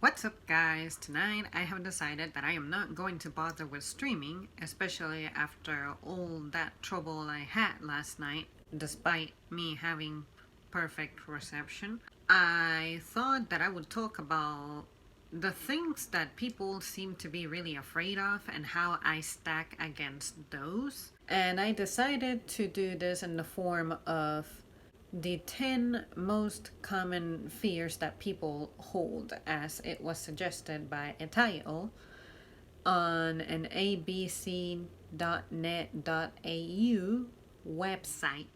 What's up, guys? Tonight I have decided that I am not going to bother with streaming, especially after all that trouble I had last night, despite me having perfect reception. I thought that I would talk about the things that people seem to be really afraid of and how I stack against those. And I decided to do this in the form of the 10 most common fears that people hold, as it was suggested by a title on an abc.net.au website.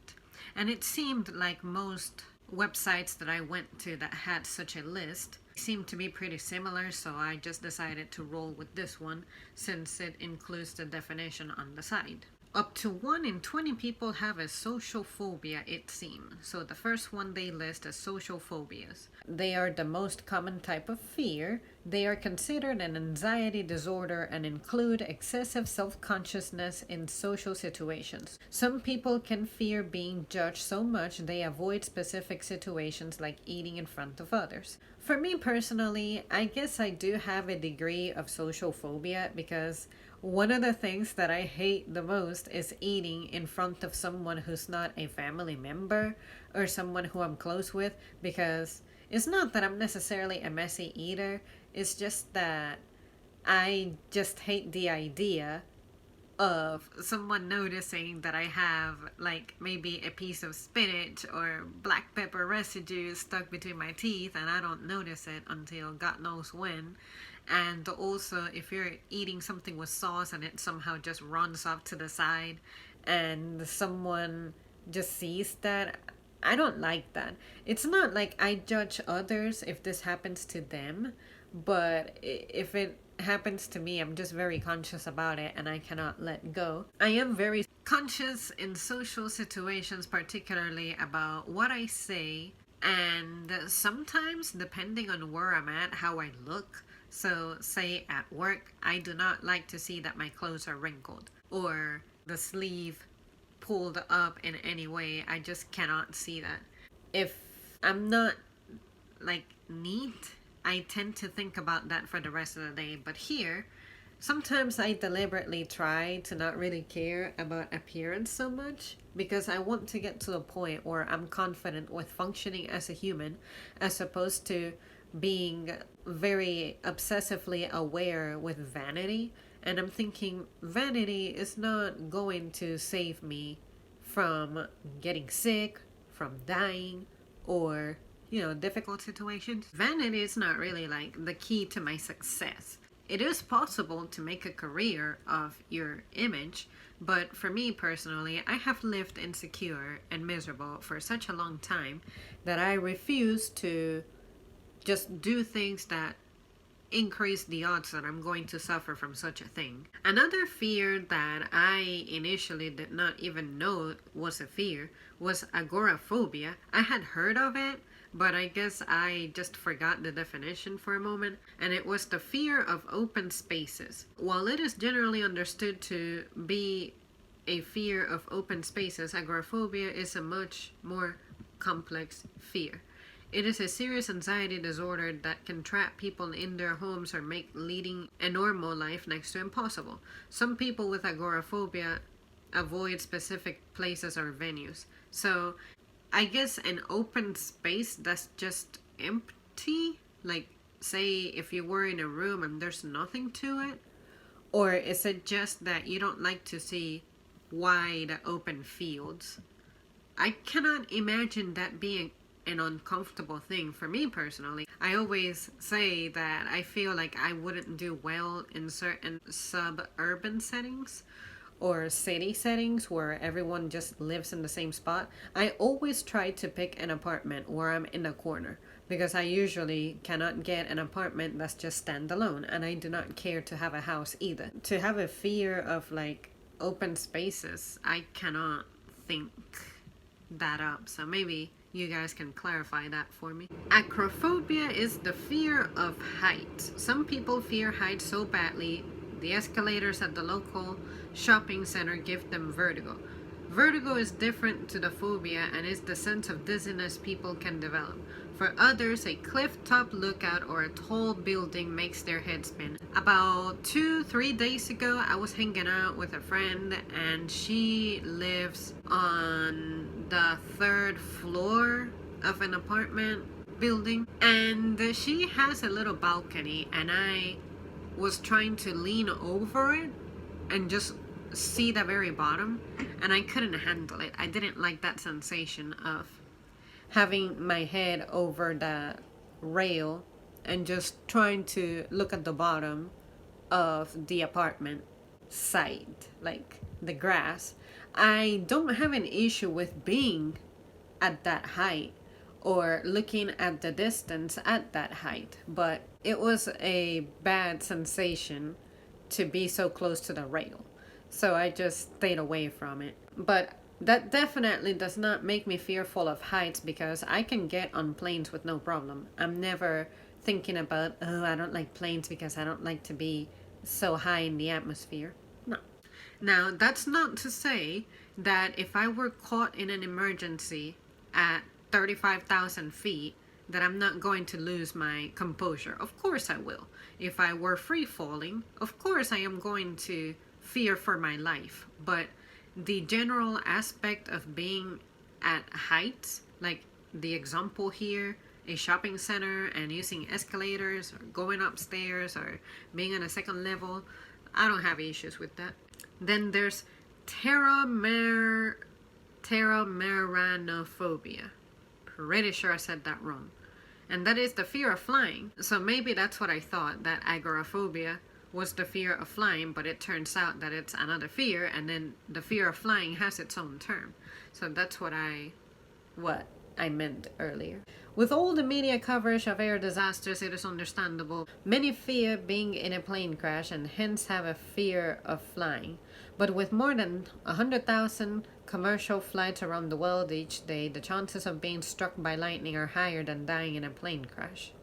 And it seemed like most websites that I went to that had such a list seemed to be pretty similar, so I just decided to roll with this one since it includes the definition on the side. Up to 1 in 20 people have a social phobia, it seems. So the first one they list is social phobias. They are the most common type of fear. They are considered an anxiety disorder and include excessive self-consciousness in social situations. Some people can fear being judged so much they avoid specific situations like eating in front of others. For me personally, I guess I do have a degree of social phobia because one of the things that I hate the most is eating in front of someone who's not a family member or someone who I'm close with, because it's not that I'm necessarily a messy eater, it's just that I just hate the idea of someone noticing that I have like maybe a piece of spinach or black pepper residue stuck between my teeth and I don't notice it until God knows when. And also, if you're eating something with sauce and it somehow just runs off to the side and someone just sees that, I don't like that. It's not like I judge others if this happens to them, but if it happens to me, I'm just very conscious about it and I cannot let go. I am very conscious in social situations, particularly about what I say, and sometimes, depending on where I'm at, how I look. So, say at work, I do not like to see that my clothes are wrinkled or the sleeve pulled up in any way. I just cannot see that. If I'm not like neat, I tend to think about that for the rest of the day. But here, sometimes I deliberately try to not really care about appearance so much because I want to get to a point where I'm confident with functioning as a human as opposed to being very obsessively aware with vanity. And I'm thinking vanity is not going to save me from getting sick, from dying, or difficult situations. Vanity is not really like the key to my success. It is possible to make a career of your image, but for me personally, I have lived insecure and miserable for such a long time that I refuse to just do things that increase the odds that I'm going to suffer from such a thing. Another fear that I initially did not even know was a fear was agoraphobia. I had heard of it, but I guess I just forgot the definition for a moment, and it was the fear of open spaces. While it is generally understood to be a fear of open spaces, agoraphobia is a much more complex fear. It is a serious anxiety disorder that can trap people in their homes or make leading a normal life next to impossible. Some people with agoraphobia avoid specific places or venues. So, I guess an open space that's just empty, like say if you were in a room and there's nothing to it, or is it just that you don't like to see wide open fields? I cannot imagine that being an uncomfortable thing for me personally. I always say that I feel like I wouldn't do well in certain suburban settings or city settings where everyone just lives in the same spot. I always try to pick an apartment where I'm in a corner because I usually cannot get an apartment that's just standalone, and I do not care to have a house either. To have a fear of like open spaces, I cannot think that up. So maybe you guys can clarify that for me. Acrophobia is the fear of heights. Some people fear heights so badly, the escalators at the local shopping center give them vertigo. Vertigo is different to the phobia and is the sense of dizziness people can develop. For others, a cliff-top lookout or a tall building makes their head spin. About 2-3 days ago, I was hanging out with a friend, and she lives on the 3rd floor of an apartment building, and she has a little balcony, and I was trying to lean over it and just see the very bottom, and I couldn't handle it. I didn't like that sensation of having my head over the rail and just trying to look at the bottom of the apartment site, like the grass. I don't have an issue with being at that height or looking at the distance at that height, but it was a bad sensation to be so close to the rail. So I just stayed away from it. But that definitely does not make me fearful of heights, because I can get on planes with no problem. I'm never thinking about, oh, I don't like planes because I don't like to be so high in the atmosphere. No. Now, that's not to say that if I were caught in an emergency at 35,000 feet, that I'm not going to lose my composure. Of course I will. If I were free falling, of course I am going to fear for my life. But the general aspect of being at heights, like the example here, a shopping center and using escalators or going upstairs or being on a second level, I don't have issues with that. Then there's pteromeranophobia. Pretty sure I said that wrong. And that is the fear of flying. So maybe that's what I thought, that agoraphobia was the fear of flying, but it turns out that it's another fear, and then the fear of flying has its own term. So that's what I meant earlier. With all the media coverage of air disasters, it is understandable many fear being in a plane crash and hence have a fear of flying. But with more than 100,000 commercial flights around the world each day, the chances of being struck by lightning are higher than dying in a plane crash.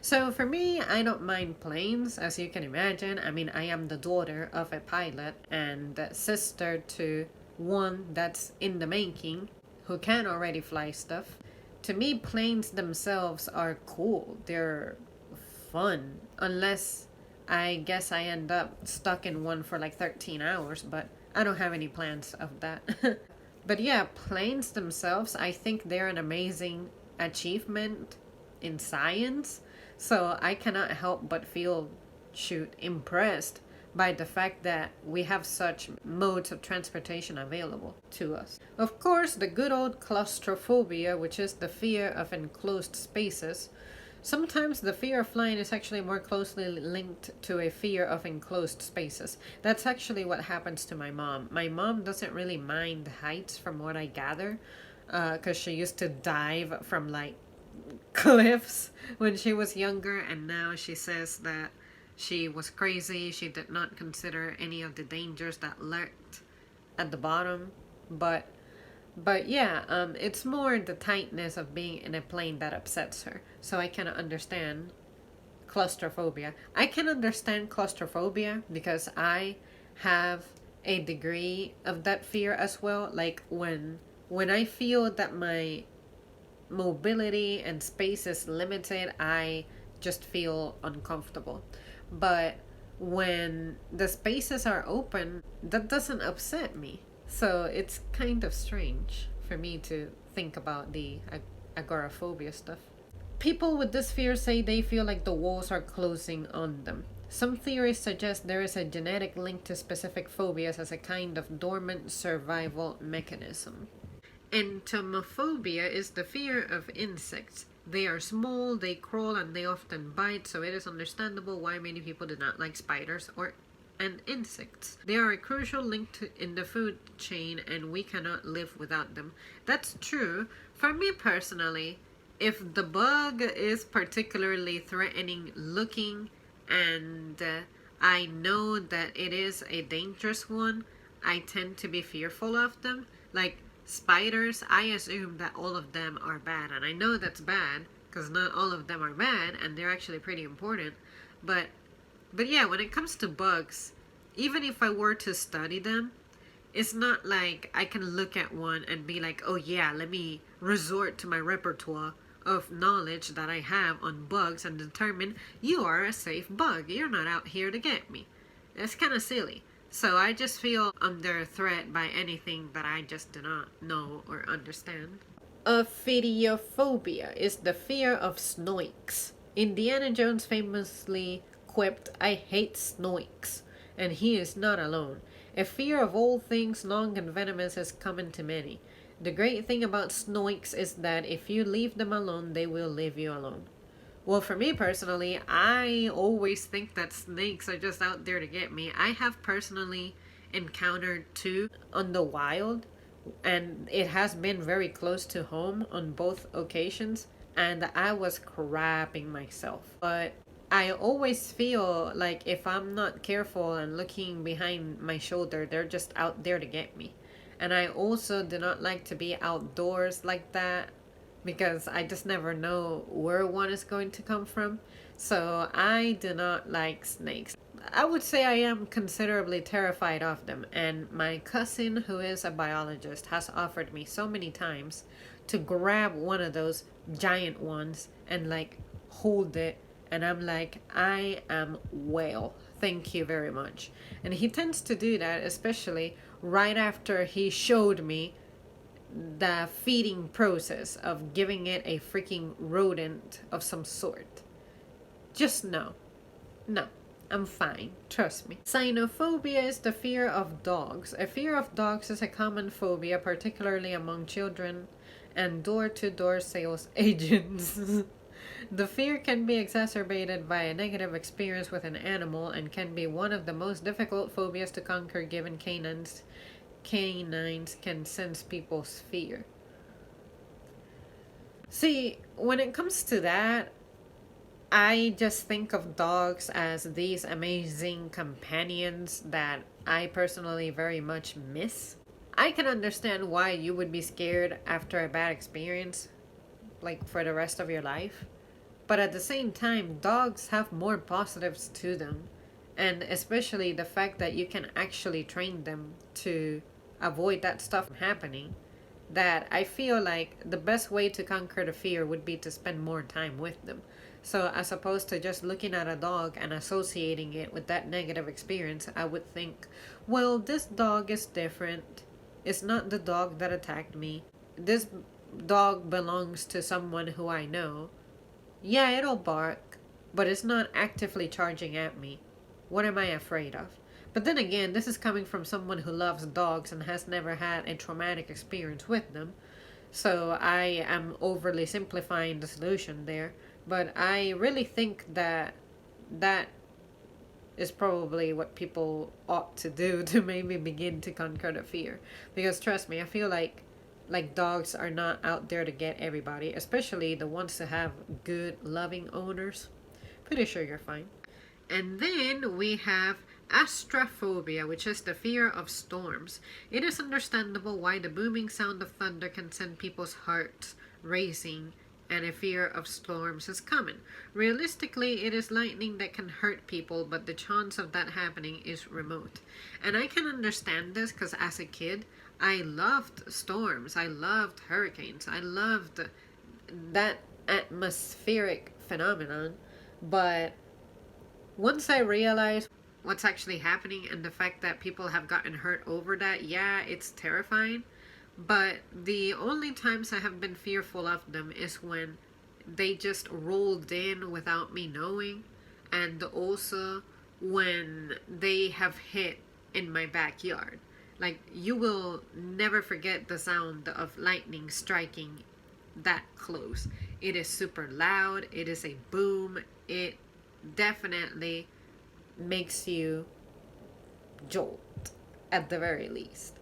So for me, I don't mind planes, as you can imagine. I mean, I am the daughter of a pilot and sister to one that's in the making who can already fly stuff. To me, planes themselves are cool. They're fun. Unless I guess I end up stuck in one for like 13 hours, but I don't have any plans of that. But yeah, planes themselves, I think they're an amazing achievement in science. So I cannot help but feel, impressed by the fact that we have such modes of transportation available to us. Of course, the good old claustrophobia, which is the fear of enclosed spaces. Sometimes the fear of flying is actually more closely linked to a fear of enclosed spaces. That's actually what happens to my mom. My mom doesn't really mind heights, from what I gather, because she used to dive from like cliffs when she was younger, and now she says that she was crazy. She did not consider any of the dangers that lurked at the bottom. But yeah, it's more the tightness of being in a plane that upsets her. So I cannot understand claustrophobia. I can understand claustrophobia because I have a degree of that fear as well. Like when I feel that my mobility and space is limited, I just feel uncomfortable. But when the spaces are open, that doesn't upset me. So it's kind of strange for me to think about the agoraphobia stuff. People with this fear say they feel like the walls are closing on them. Some theories suggest there is a genetic link to specific phobias as a kind of dormant survival mechanism. Entomophobia is the fear of insects. They are small, they crawl, and they often bite, so it is understandable why many people do not like spiders and insects. They are a crucial link in the food chain, and we cannot live without them. That's true. For me personally, if the bug is particularly threatening looking and I know that it is a dangerous one, I tend to be fearful of them. Like spiders, I assume that all of them are bad, and I know that's bad because not all of them are bad, and they're actually pretty important. But yeah, when it comes to bugs, even if I were to study them, it's not like I can look at one and be like, oh yeah, let me resort to my repertoire of knowledge that I have on bugs and determine you are a safe bug. You're not out here to get me. It's kind of silly. So I just feel under threat by anything that I just do not know or understand. Ophidiophobia is the fear of snoiks. Indiana Jones famously quipped, "I hate snoiks," and he is not alone. A fear of all things long and venomous is common to many. The great thing about snoiks is that if you leave them alone, they will leave you alone. Well, for me personally, I always think that snakes are just out there to get me. I have personally encountered two on the wild, and it has been very close to home on both occasions, and I was crapping myself. But I always feel like if I'm not careful and looking behind my shoulder, they're just out there to get me. And I also do not like to be outdoors like that because I just never know where one is going to come from. So I do not like snakes. I would say I am considerably terrified of them, and my cousin, who is a biologist, has offered me so many times to grab one of those giant ones and like hold it, and I'm like, I am well, thank you very much. And he tends to do that, especially right after he showed me the feeding process of giving it a freaking rodent of some sort. Just no. No. I'm fine. Trust me. Cynophobia is the fear of dogs. A fear of dogs is a common phobia, particularly among children and door-to-door sales agents. The fear can be exacerbated by a negative experience with an animal and can be one of the most difficult phobias to conquer given canines can sense people's fear. See, when it comes to that, I just think of dogs as these amazing companions that I personally very much miss. I can understand why you would be scared after a bad experience, like for the rest of your life. But at the same time, dogs have more positives to them. And especially the fact that you can actually train them to avoid that stuff happening. That I feel like the best way to conquer the fear would be to spend more time with them. So as opposed to just looking at a dog and associating it with that negative experience, I would think, well, this dog is different. It's not the dog that attacked me. This dog belongs to someone who I know. Yeah, it'll bark, but it's not actively charging at me. What am I afraid of? But then again, this is coming from someone who loves dogs and has never had a traumatic experience with them. So I am overly simplifying the solution there. But I really think that that is probably what people ought to do to maybe begin to conquer the fear. Because trust me, I feel like dogs are not out there to get everybody, especially the ones that have good, loving owners. Pretty sure you're fine. And then we have astrophobia, which is the fear of storms. It is understandable why the booming sound of thunder can send people's hearts racing, and a fear of storms is common. Realistically, it is lightning that can hurt people, but the chance of that happening is remote. And I can understand this because as a kid, I loved storms. I loved hurricanes. I loved that atmospheric phenomenon. But once I realized what's actually happening and the fact that people have gotten hurt over that, yeah, it's terrifying. But the only times I have been fearful of them is when they just rolled in without me knowing, and also when they have hit in my backyard. Like, you will never forget the sound of lightning striking that close. It is super loud. It is a boom. It definitely makes you jolt at the very least.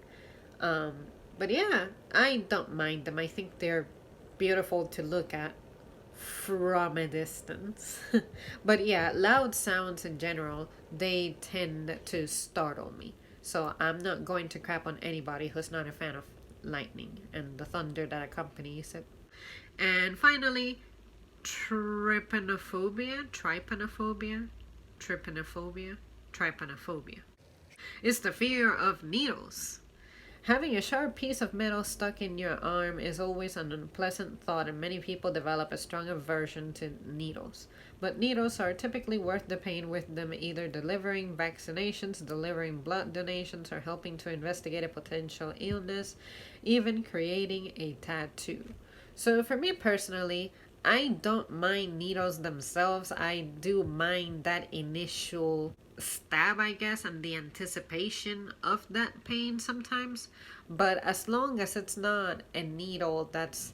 But yeah, I don't mind them. I think they're beautiful to look at from a distance. But yeah, loud sounds in general, they tend to startle me. So I'm not going to crap on anybody who's not a fan of lightning and the thunder that accompanies it. And finally, trypanophobia, trypanophobia, it's the fear of needles. Having a sharp piece of metal stuck in your arm is always an unpleasant thought, and many people develop a strong aversion to needles. But needles are typically worth the pain, with them either delivering vaccinations, delivering blood donations, or helping to investigate a potential illness, even creating a tattoo. So, for me personally, I don't mind needles themselves. I do mind that initial stab, I guess, and the anticipation of that pain sometimes. But as long as it's not a needle that's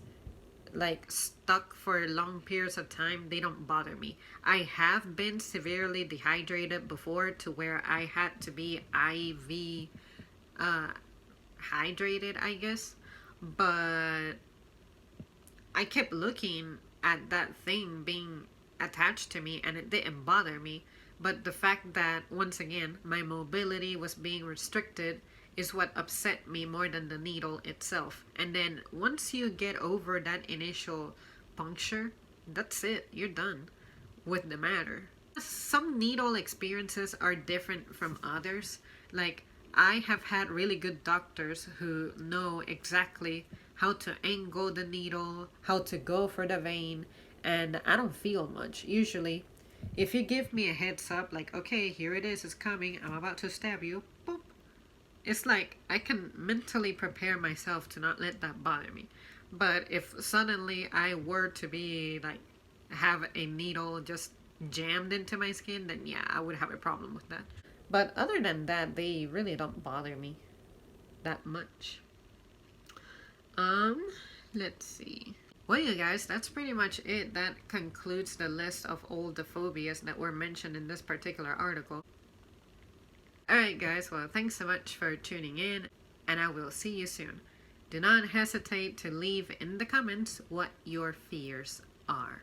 like stuck for long periods of time, they don't bother me. I have been severely dehydrated before to where I had to be IV hydrated, I guess. But I kept looking at that thing being attached to me and it didn't bother me. But the fact that, once again, my mobility was being restricted is what upset me more than the needle itself. And then once you get over that initial puncture, that's it. You're done with the matter. Some needle experiences are different from others. Like, I have had really good doctors who know exactly how to angle the needle, how to go for the vein, and I don't feel much. Usually, if you give me a heads up, like, okay, here it is, it's coming, I'm about to stab you, boop. It's like I can mentally prepare myself to not let that bother me. But if suddenly I were to be like, have a needle just jammed into my skin, then yeah, I would have a problem with that. But other than that, they really don't bother me that much. Um, let's see. Well, you guys, that's pretty much it. That concludes the list of all the phobias that were mentioned in this particular article. Alright, guys, well, thanks so much for tuning in, and I will see you soon. Do not hesitate to leave in the comments what your fears are.